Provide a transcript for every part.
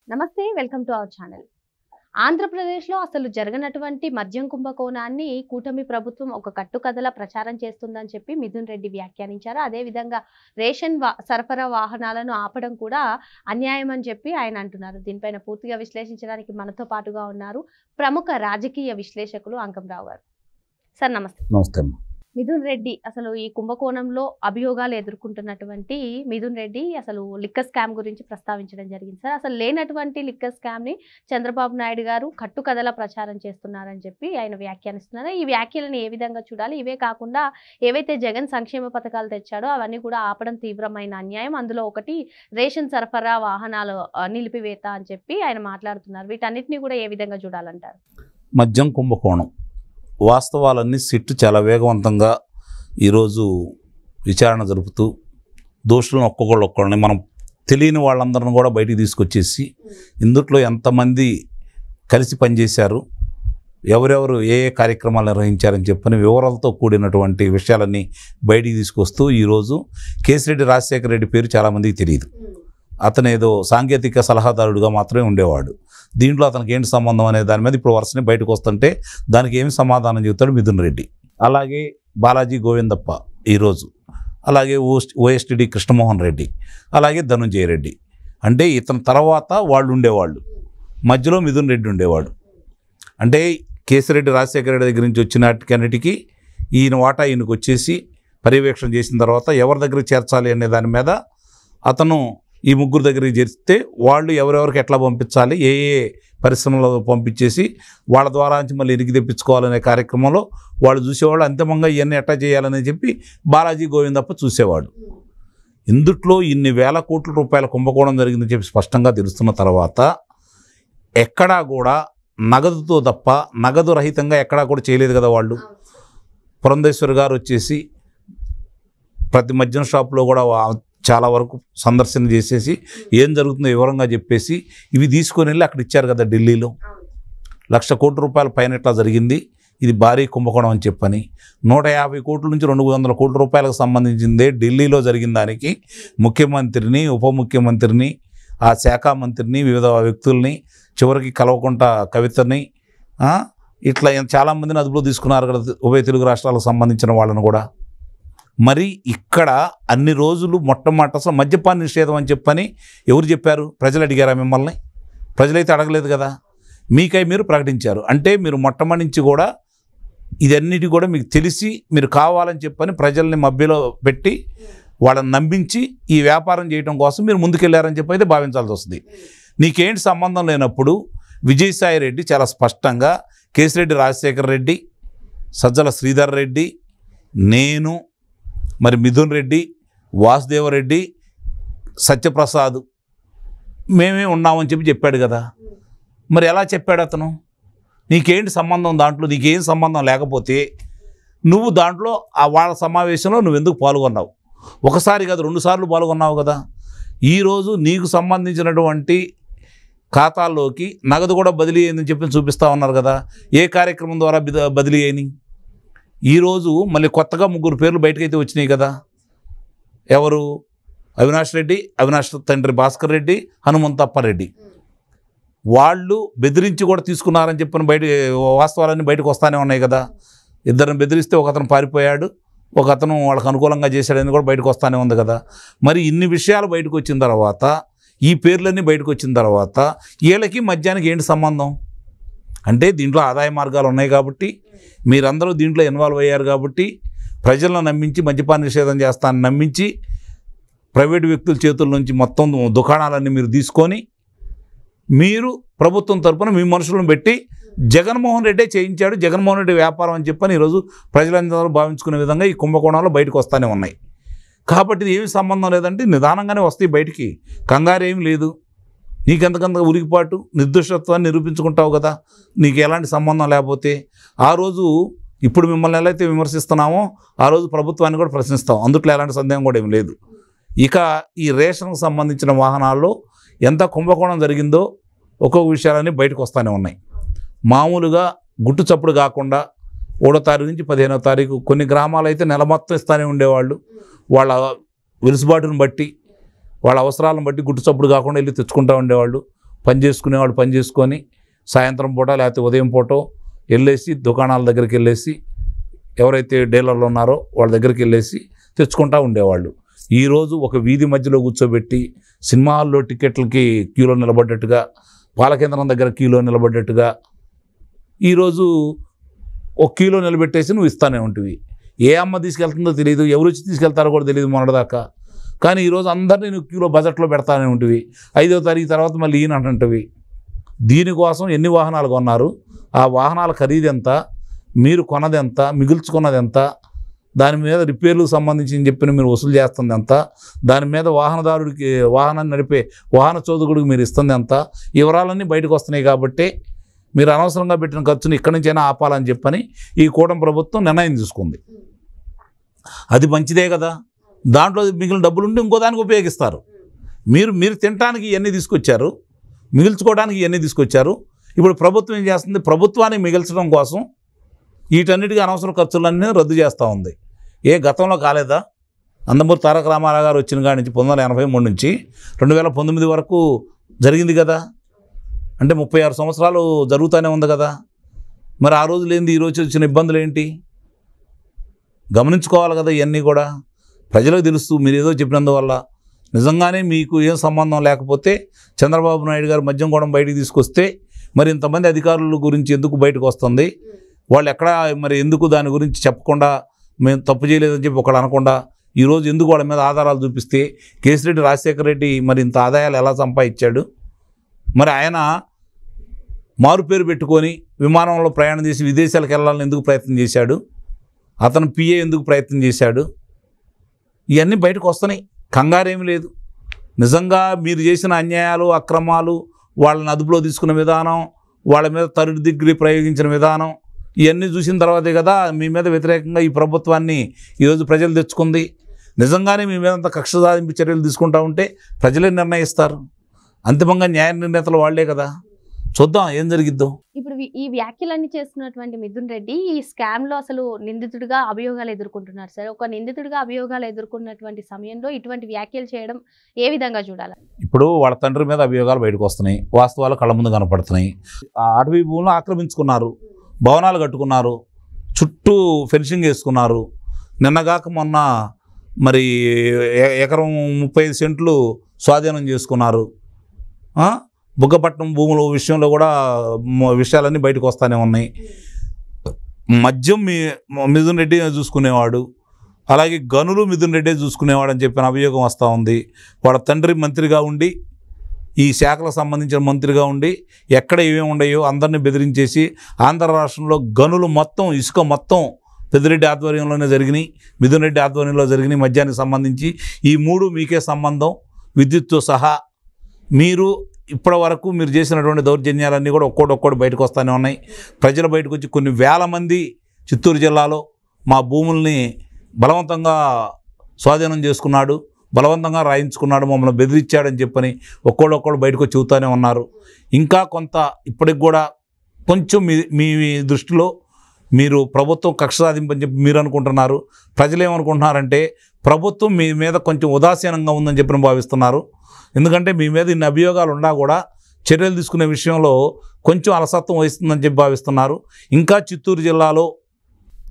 నమస్తే, welcome to our channel. ఆంధ్రప్రదేశ్లో అసలు జరగనటువంటి మద్యం కుంభకోణాన్ని కూటమి ప్రభుత్వం ఒక కట్టుకథలా ప్రచారం చేస్తుందని చెప్పి మిథున్ రెడ్డి వ్యాఖ్యానించారు. అదేవిధంగా రేషన్ సరఫరా వాహనాలను ఆపడం కూడా అన్యాయం అని చెప్పి ఆయన అంటున్నారు. దీనిపైన పూర్తిగా విశ్లేషించడానికి మనతో పాటుగా ఉన్నారు ప్రముఖ రాజకీయ విశ్లేషకులు అంకంరావు గారు. సార్ నమస్తే. నమస్తే. మిథున్ రెడ్డి అసలు ఈ కుంభకోణంలో అభియోగాలు ఎదుర్కొంటున్నటువంటి మిథున్ రెడ్డి అసలు లిక్కర్ స్కామ్ గురించి ప్రస్తావించడం జరిగింది. సార్, అసలు లేనటువంటి లిక్కర్ స్కామ్ ని చంద్రబాబు నాయుడు గారు కట్టుకథలా ప్రచారం చేస్తున్నారని చెప్పి ఆయన వ్యాఖ్యానిస్తున్నారు. ఈ వ్యాఖ్యలను ఏ విధంగా చూడాలి? ఇవే కాకుండా ఏవైతే జగన్ సంక్షేమ పథకాలు తెచ్చాడో అవన్నీ కూడా ఆపడం తీవ్రమైన అన్యాయం, అందులో ఒకటి రేషన్ సరఫరా వాహనాలు నిలిపివేత అని చెప్పి ఆయన మాట్లాడుతున్నారు. వీటన్నిటిని కూడా ఏ విధంగా చూడాలంటారు? మద్యం కుంభకోణం వాస్తవాలన్నీ సిట్టు చాలా వేగవంతంగా ఈరోజు విచారణ జరుపుతూ దోషులను ఒక్కొక్కళ్ళని మనం తెలియని వాళ్ళందరిని కూడా బయటికి తీసుకొచ్చేసి ఇందుట్లో ఎంతమంది కలిసి పనిచేశారు, ఎవరెవరు ఏ ఏ కార్యక్రమాలు నిర్వహించారని చెప్పని వివరాలతో కూడినటువంటి విషయాలన్నీ బయటికి తీసుకొస్తూ ఈరోజు కేసిరెడ్డి రాజశేఖర రెడ్డి పేరు చాలామందికి తెలియదు. అతను ఏదో సాంకేతిక సలహాదారుడిగా మాత్రమే ఉండేవాడు. దీంట్లో అతనికి ఏంటి సంబంధం అనే దాని మీద ఇప్పుడు వరుసనే బయటకు వస్తుంటే దానికి ఏమి సమాధానం చెబుతాడు మిథున్ రెడ్డి. అలాగే బాలాజీ గోవిందప్ప ఈరోజు, అలాగే ఓఎస్టీడీ కృష్ణమోహన్ రెడ్డి, అలాగే ధనుంజయ రెడ్డి. అంటే ఇతని తర్వాత వాళ్ళు ఉండేవాళ్ళు, మధ్యలో మిథున్ రెడ్డి ఉండేవాడు. అంటే కేసిరెడ్డి రాజశేఖర రెడ్డి దగ్గర నుంచి వచ్చినటికన్నిటికీ ఈయన వాటా ఈయనకు వచ్చేసి పర్యవేక్షణ చేసిన తర్వాత ఎవరి దగ్గరికి చేర్చాలి అనే దాని మీద అతను ఈ ముగ్గురు దగ్గరికి చేరిస్తే వాళ్ళు ఎవరెవరికి ఎట్లా పంపించాలి, ఏ ఏ పరిశ్రమలో పంపించేసి వాళ్ళ ద్వారా నుంచి మళ్ళీ ఎనికి తెప్పించుకోవాలనే కార్యక్రమంలో వాళ్ళు చూసేవాళ్ళు. అంతిమంగా ఇవన్నీ ఎట్లా చేయాలని చెప్పి బాలాజీ గోవిందప్ప చూసేవాడు. ఇందుట్లో ఇన్ని వేల కోట్ల రూపాయల కుంభకోణం జరిగిందని చెప్పి స్పష్టంగా తెలుస్తున్న తర్వాత ఎక్కడా కూడా నగదుతో తప్ప నగదు రహితంగా ఎక్కడా కూడా చేయలేదు కదా వాళ్ళు. పురంధేశ్వర్ గారు వచ్చేసి ప్రతి మద్యం షాప్లో కూడా చాలా వరకు సందర్శన చేసేసి ఏం జరుగుతుందో వివరంగా చెప్పేసి ఇవి తీసుకొని వెళ్ళి అక్కడ ఇచ్చారు కదా ఢిల్లీలో. 1,00,000 కోట్ల రూపాయల పైన ఇట్లా జరిగింది, ఇది భారీ కుంభకోణం అని చెప్పని 150 కోట్ల నుంచి 200 కోట్ల రూపాయలకు సంబంధించిందే ఢిల్లీలో జరిగిన దానికి ముఖ్యమంత్రిని, ఉప ముఖ్యమంత్రిని, ఆ శాఖ మంత్రిని, వివిధ వ్యక్తుల్ని, చివరికి కల్వకుంట్ల కవితని ఇట్లా చాలామందిని అదుపులో తీసుకున్నారు కదా ఉభయ తెలుగు రాష్ట్రాలకు సంబంధించిన వాళ్ళని కూడా. మరి ఇక్కడ అన్ని రోజులు మొట్టమొదటి అసలు మద్యపాన నిషేధం అని చెప్పని ఎవరు చెప్పారు? ప్రజలు అడిగారా మిమ్మల్ని? ప్రజలైతే అడగలేదు కదా. మీకై మీరు ప్రకటించారు. అంటే మీరు మొట్టమొదటి నుంచి కూడా ఇదన్నిటి కూడా మీకు తెలిసి మీరు కావాలని చెప్పని ప్రజల్ని మభ్యలో పెట్టి వాళ్ళని నమ్మించి ఈ వ్యాపారం చేయడం కోసం మీరు ముందుకెళ్ళారని చెప్పి అయితే భావించాల్సి వస్తుంది. నీకేంటి సంబంధం లేనప్పుడు విజయసాయి రెడ్డి చాలా స్పష్టంగా కేసిరెడ్డి రాజశేఖర రెడ్డి, సజ్జల శ్రీధర్ రెడ్డి, నేను, మరి మిథున్ రెడ్డి, వాసుదేవరెడ్డి, సత్యప్రసాద్ మేమే ఉన్నామని చెప్పాడు కదా. మరి ఎలా చెప్పాడు అతను? నీకేంటి సంబంధం దాంట్లో? నీకేం సంబంధం లేకపోతే నువ్వు దాంట్లో వాళ్ళ సమావేశంలో నువ్వు ఎందుకు పాల్గొన్నావు? ఒకసారి కాదు 2 సార్లు పాల్గొన్నావు కదా. ఈరోజు నీకు సంబంధించినటువంటి ఖాతాల్లోకి నగదు కూడా బదిలీ అయిందని చెప్పి చూపిస్తూ ఉన్నారు కదా. ఏ కార్యక్రమం ద్వారా బదిలీ అయినాయి? ఈరోజు మళ్ళీ కొత్తగా 3 పేర్లు బయటకైతే వచ్చినాయి కదా. ఎవరు? అవినాష్ రెడ్డి, అవినాష్ తండ్రి భాస్కర్ రెడ్డి, హనుమంతప్పారెడ్డి. వాళ్ళు బెదిరించి కూడా తీసుకున్నారని చెప్పిన వాస్తవాలన్నీ బయటకు వస్తూనే ఉన్నాయి కదా. ఇద్దరిని బెదిరిస్తే ఒక అతను పారిపోయాడు, ఒక అతను వాళ్ళకు అనుకూలంగా చేశాడని కూడా బయటకు వస్తూనే ఉంది కదా. మరి ఇన్ని విషయాలు బయటకు వచ్చిన తర్వాత, ఈ పేర్లన్నీ బయటకు వచ్చిన తర్వాత వీళ్ళకి మద్యానికి ఏంటి సంబంధం? అంటే దీంట్లో ఆదాయ మార్గాలు ఉన్నాయి కాబట్టి, మీరందరూ దీంట్లో ఇన్వాల్వ్ అయ్యారు కాబట్టి, ప్రజలను నమ్మించి మద్యపాన నిషేధం చేస్తానని నమ్మించి ప్రైవేటు వ్యక్తుల చేతుల నుంచి మొత్తం దుకాణాలన్నీ మీరు తీసుకొని మీరు ప్రభుత్వం తరపున మీ మనుషులను పెట్టి జగన్మోహన్ రెడ్డే చేయించాడు, జగన్మోహన్ రెడ్డి వ్యాపారం అని చెప్పని ఈరోజు ప్రజలందరూ భావించుకునే విధంగా ఈ కుంభకోణాలు బయటకు వస్తూనే ఉన్నాయి. కాబట్టి ఇది ఏమి సంబంధం లేదంటే నిదానంగానే వస్తాయి బయటికి, కంగారు ఏమి లేదు. నీకెంతకంత ఉరికిపాటు నిర్దోషత్వాన్ని నిరూపించుకుంటావు కదా, నీకు ఎలాంటి సంబంధం లేకపోతే. ఆ రోజు ఇప్పుడు మిమ్మల్ని ఎలా అయితే విమర్శిస్తున్నామో ఆ రోజు ప్రభుత్వాన్ని కూడా ప్రశ్నిస్తాం, అందుట్లో ఎలాంటి సందేహం కూడా ఏమి లేదు. ఇక ఈ రేషన్కు సంబంధించిన వాహనాల్లో ఎంత కుంభకోణం జరిగిందో ఒక్కొక్క విషయాలన్నీ బయటకు వస్తూనే ఉన్నాయి. మామూలుగా గుట్టు చప్పుడు కాకుండా 1వ తారీఖు నుంచి 15వ తారీఖు కొన్ని గ్రామాలు అయితే నెల మొత్తం ఇస్తూనే ఉండేవాళ్ళు. వాళ్ళ వెలుసుబాటును బట్టి వాళ్ళ అవసరాలను బట్టి గుట్టు చప్పుడు కాకుండా వెళ్ళి తెచ్చుకుంటూ ఉండేవాళ్ళు. పని చేసుకునేవాళ్ళు పని చేసుకొని సాయంత్రం పూట లేకపోతే ఉదయం పూట వెళ్ళేసి దుకాణాల దగ్గరికి వెళ్ళేసి ఎవరైతే డీలర్లు ఉన్నారో వాళ్ళ దగ్గరికి వెళ్ళేసి తెచ్చుకుంటూ ఉండేవాళ్ళు. ఈరోజు ఒక వీధి మధ్యలో కూర్చోబెట్టి సినిమా హాల్లో టికెట్లకి క్యూలో నిలబడ్డట్టుగా, పాలకేంద్రం దగ్గర క్యూలో నిలబడ్డట్టుగా ఈరోజు ఒక క్యూలో నిలబెట్టేసి నువ్వు ఇస్తానే ఉంటుంది. ఏ అమ్మ తీసుకెళ్తుందో తెలియదు, ఎవరు వచ్చి తీసుకెళ్తారో కూడా తెలియదు మొన్నటిదాకా. కానీ ఈరోజు అందరినీ నువ్వు క్యూలో బజెట్లో పెడతానే ఉంటుంది. 5వ తారీఖు తర్వాత మళ్ళీ ఈయన అంటుంటివి. దీనికోసం ఎన్ని వాహనాలు కొన్నారు, ఆ వాహనాల ఖరీదు ఎంత, మీరు కొన్నది ఎంత, మిగుల్చుకున్నది ఎంత, దాని మీద రిపేర్లకు సంబంధించి చెప్పిన మీరు వసూలు చేస్తుంది ఎంత, దాని మీద వాహనదారుడికి వాహనాన్ని నడిపే వాహన చోదకుడికి మీరు ఇస్తుంది ఎంత, వివరాలన్నీ బయటకు వస్తున్నాయి. కాబట్టి మీరు అనవసరంగా పెట్టిన ఖర్చుని ఇక్కడి నుంచైనా ఆపాలని చెప్పని ఈ కూటమి ప్రభుత్వం నిర్ణయం తీసుకుంది. అది మంచిదే కదా. దాంట్లో మిగిలిన డబ్బులుండి ఇంకో దానికి ఉపయోగిస్తారు. మీరు తినడానికి ఇవన్నీ తీసుకొచ్చారు, మిగిల్చుకోవడానికి ఇవన్నీ తీసుకొచ్చారు. ఇప్పుడు ప్రభుత్వం ఏం చేస్తుంది, ప్రభుత్వాన్ని మిగిల్చడం కోసం వీటన్నిటికీ అనవసర ఖర్చులన్నీ రద్దు చేస్తూ ఉంది. గతంలో కాలేదా? నందమూరి తారక రామారావు గారు వచ్చిన కాడి నుంచి 1983 నుంచి 2019 వరకు జరిగింది కదా. అంటే 36 సంవత్సరాలు జరుగుతూనే ఉంది కదా. మరి ఆ రోజులు ఏంది, ఈరోజు వచ్చిన ఇబ్బందులు ఏంటి గమనించుకోవాలి కదా. ఇవన్నీ కూడా ప్రజలకు తెలుస్తూ మీరు ఏదో చెప్పినందువల్ల నిజంగానే మీకు ఏం సంబంధం లేకపోతే చంద్రబాబు నాయుడు గారు మద్యం కూడా బయటికి తీసుకొస్తే మరి ఇంతమంది అధికారుల గురించి ఎందుకు బయటకు వస్తుంది, వాళ్ళు ఎక్కడ మరి ఎందుకు దాని గురించి చెప్పకుండా మేము తప్పు చేయలేదని చెప్పి ఒకళ్ళు అనకుండా ఈరోజు ఎందుకు వాళ్ళ మీద ఆధారాలు చూపిస్తే కేసిరెడ్డి రాజశేఖర రెడ్డి మరి ఇంత ఆదాయాలు ఎలా సంపాదించాడు, మరి ఆయన మారు పేరు పెట్టుకొని విమానంలో ప్రయాణం చేసి విదేశాలకు వెళ్ళాలని ఎందుకు ప్రయత్నం చేశాడు, అతను పిఏ ఎందుకు ప్రయత్నం చేశాడు, ఇవన్నీ బయటకు వస్తున్నాయి. కంగారేమీ లేదు. నిజంగా మీరు చేసిన అన్యాయాలు అక్రమాలు వాళ్ళని అదుపులో తీసుకున్న విధానం, వాళ్ళ మీద థర్డ్ డిగ్రీ ప్రయోగించిన విధానం ఇవన్నీ చూసిన తర్వాతే కదా మీ మీద వ్యతిరేకంగా ఈ ప్రభుత్వాన్ని ఈరోజు ప్రజలు తెచ్చుకుంది. నిజంగానే మీ మీద అంత కక్ష సాధింపు చర్యలు తీసుకుంటా ఉంటే ప్రజలే నిర్ణయిస్తారు. అంతిమంగా న్యాయ నిర్ణేతలు వాళ్లే కదా. చూద్దాం ఏం జరిగిద్దో. ఇప్పుడు ఈ వ్యాఖ్యలన్నీ చేస్తున్నటువంటి మిథున్ రెడ్డి ఈ స్కామ్ లో అసలు నిందితుడిగా అభియోగాలు ఎదుర్కొంటున్నారు సార్. ఒక నిందితుడిగా అభియోగాలు ఎదుర్కొన్నటువంటి సమయంలో ఇటువంటి వ్యాఖ్యలు చేయడం ఏ విధంగా చూడాలి? ఇప్పుడు వాళ్ళ తండ్రి మీద అభియోగాలు బయటకు వస్తున్నాయి, వాస్తవాలు కళ్ళ ముందు కనపడుతున్నాయి. ఆ అటవీ భూములను ఆక్రమించుకున్నారు, భవనాలు కట్టుకున్నారు, చుట్టూ ఫెన్సింగ్ వేసుకున్నారు. నిన్నగాక మొన్న మరి ఎకరం 35 సెంట్లు స్వాధీనం చేసుకున్నారు. బుగ్గపట్నం భూముల విషయంలో కూడా విషయాలన్నీ బయటకు వస్తూనే ఉన్నాయి. మద్యం మిథున్ రెడ్డి చూసుకునేవాడు, అలాగే గనులు మిథున్ రెడ్డి చూసుకునేవాడు అని చెప్పిన అభియోగం వస్తూ ఉంది. వాళ్ళ తండ్రి మంత్రిగా ఉండి, ఈ శాఖలకు సంబంధించిన మంత్రిగా ఉండి ఎక్కడ ఏమేమి ఉన్నాయో అందరినీ బెదిరించేసి ఆంధ్ర రాష్ట్రంలో గనులు మొత్తం ఇసుక మొత్తం పెద్దిరెడ్డి ఆధ్వర్యంలోనే జరిగినాయి, మిథున్ రెడ్డి ఆధ్వర్యంలో జరిగినాయి. మద్యానికి సంబంధించి ఈ 3 మీకే సంబంధం, విద్యుత్తో సహా. మీరు ఇప్పటి వరకు మీరు చేసినటువంటి దౌర్జన్యాలన్నీ కూడా ఒక్కోటి బయటకు వస్తూనే ఉన్నాయి. ప్రజలు బయటకు వచ్చి కొన్ని వేల మంది చిత్తూరు జిల్లాలో మా భూముల్ని బలవంతంగా స్వాధీనం చేసుకున్నాడు, బలవంతంగా రాయించుకున్నాడు, మమ్మల్ని బెదిరించాడని చెప్పని ఒక్కోళ్ళు బయటకు వచ్చి చెబుతూనే ఉన్నారు. ఇంకా కొంత ఇప్పటికి కూడా కొంచెం మీ దృష్టిలో మీరు ప్రభుత్వం కక్ష సాధింపని చెప్పి మీరు అనుకుంటున్నారు. ప్రజలు ఏమనుకుంటున్నారంటే ప్రభుత్వం మీ మీద కొంచెం ఉదాసీనంగా ఉందని చెప్పి భావిస్తున్నారు. ఎందుకంటే మీ మీద ఇన్ని అభియోగాలు ఉన్నా కూడా చర్యలు తీసుకునే విషయంలో కొంచెం అలసత్వం వహిస్తుందని చెప్పి భావిస్తున్నారు. ఇంకా చిత్తూరు జిల్లాలో,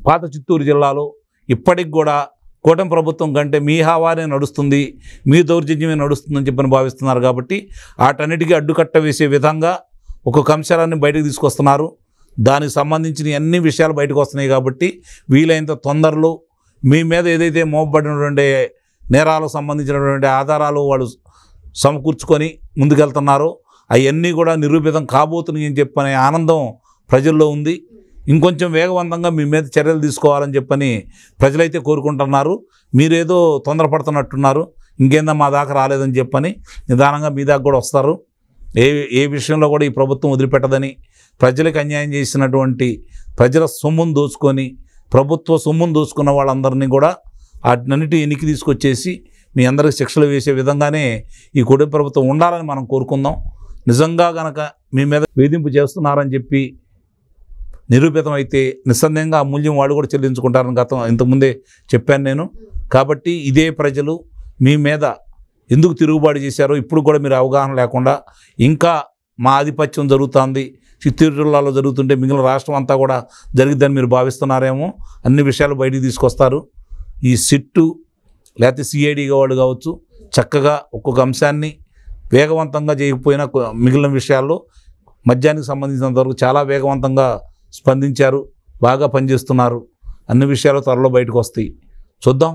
పాత చిత్తూరు జిల్లాలో ఇప్పటికి కూడా కూటమి ప్రభుత్వం కంటే మీ హావానే నడుస్తుంది, మీ దౌర్జన్యమే నడుస్తుందని చెప్పని భావిస్తున్నారు. కాబట్టి వాటన్నిటికీ అడ్డుకట్ట వేసే విధంగా ఒక్కొక్క అంశాలన్నీ బయటకు తీసుకొస్తున్నారు. దానికి సంబంధించిన అన్ని విషయాలు బయటకు వస్తున్నాయి. కాబట్టి వీలైనంత తొందరలో మీ మీద ఏదైతే మోపబడినటువంటి నేరాలకు సంబంధించినటువంటి ఆధారాలు వాళ్ళు సమకూర్చుకొని ముందుకెళ్తున్నారో అవన్నీ కూడా నిరూపితం కాబోతున్నాయి అని చెప్పనే ఆనందం ప్రజల్లో ఉంది. ఇంకొంచెం వేగవంతంగా మీ మీద చర్యలు తీసుకోవాలని చెప్పని ప్రజలైతే కోరుకుంటున్నారు. మీరేదో తొందరపడుతున్నట్టున్నారు, ఇంకేందా మా దాకా రాలేదని చెప్పని నిదానంగా మీ దాకా కూడా వస్తారు. ఏ విషయంలో కూడా ఈ ప్రభుత్వం వదిలిపెట్టదని, ప్రజలకు అన్యాయం చేసినటువంటి ప్రజల సొమ్మును దోచుకొని ప్రభుత్వ సొమ్మును దోచుకున్న వాళ్ళందరినీ కూడా వాటినన్నిటి ఎన్నిక తీసుకొచ్చేసి మీ అందరికి శిక్షలు వేసే విధంగానే ఈ కూటమి ప్రభుత్వం ఉండాలని మనం కోరుకుందాం. నిజంగా గనక మీ మీద వేధింపు చేస్తున్నారని చెప్పి నిరూపితం అయితే నిస్సందేహంగా ఆ మూల్యం వాళ్ళు కూడా చెల్లించుకుంటారని ఇంతకుముందే చెప్పాను నేను. కాబట్టి ఇదే ప్రజలు మీ మీద ఎందుకు తిరుగుబాటు చేశారో ఇప్పుడు కూడా మీరు అవగాహన లేకుండా ఇంకా మా ఆధిపత్యం జరుగుతుంది, చిత్తూరు జిల్లాలో జరుగుతుంటే మిగిలిన రాష్ట్రం అంతా కూడా జరిగిద్దని మీరు భావిస్తున్నారేమో. అన్ని విషయాలు బయటికి తీసుకొస్తారు. ఈ సిట్టు లేకపోతే సిఐడి వాళ్ళు కావచ్చు, చక్కగా ఒక్కొక్క అంశాన్ని వేగవంతంగా చేయకపోయినా మిగిలిన విషయాల్లో మద్యానికి సంబంధించినంతవరకు చాలా వేగవంతంగా స్పందించారు, బాగా పనిచేస్తున్నారు. అన్ని విషయాలు త్వరలో బయటకు వస్తాయి. చూద్దాం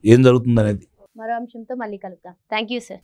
ఏం జరుగుతుందనేది. మరో అంశంతో మళ్ళీ కలుద్దాం. Thank you sir.